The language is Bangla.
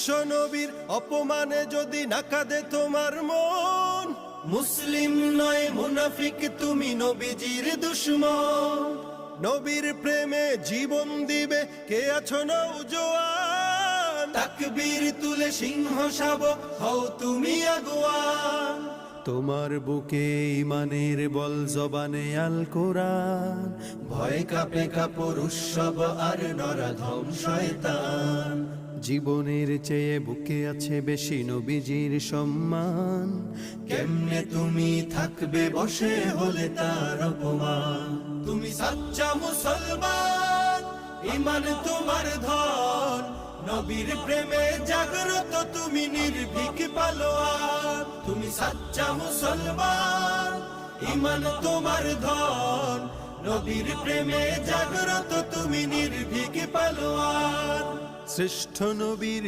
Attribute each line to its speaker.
Speaker 1: বিশ্ব নবীর অপমানে যদি না কাঁদে তোমার মন, মুসলিম নয় মুনাফিক তুমি নবীজির দুশমন। নবীর প্রেমে জীবন দিবে কে আছো নওজোয়ান, তাকবীর তুলে সিংহ শাবক হও তুমি আগুয়ান। তোমার বুকে ইমানের বল জবানে আল কোরআন, ভয় কাঁপে কাপড় উৎসব আর নরাধম শয়তান। জীবনের চেয়ে বুকে আছে বেশি নবীজির সম্মান, কেমনে তুমি থাকবে বসে হলে তার অপমান। তুমি সাচ্চা মুসলমান, ইমান তোমার ধন, নবীর প্রেমে জাগ্রত তুমি নির্ভীক পালোয়ান। তুমি সাচ্চা মুসলমান, ইমান তোমার ধন, নবীর প্রেমে জাগ্রত তুমি নির্ভীক পালোয়ান। শ্রেষ্ঠ নবীর